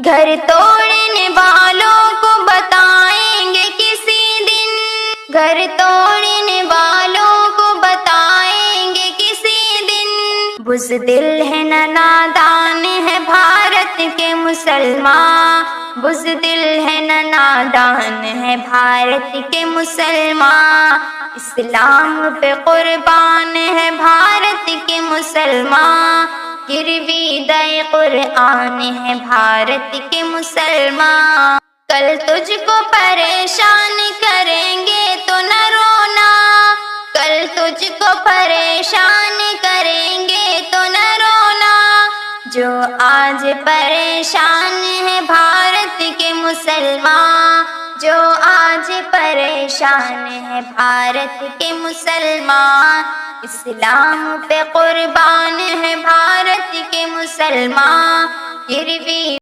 گھر توڑنے والوں کو بتائیں گے کسی دن، گھر توڑنے والوں کو بتائیں گے کسی دن، بزدل ہے نہ نادان ہے بھارت کے مسلمان، بزدل ہے نہ نادان ہے بھارت کے مسلمان، اسلام پہ قربان ہے بھارت کے مسلمان، گروی دے قرآن ہے بھارت کے مسلمان، کل تجھ کو پریشان کریں گے تو نہ رونا، کل تجھ کو پریشان کریں گے تو نہ رونا، جو آج پریشان ہے بھارت کے مسلمان، جو آج پریشان ہے بھارت کے مسلمان، اسلام پہ قربان ہے بھارت کے مسلمان، گروی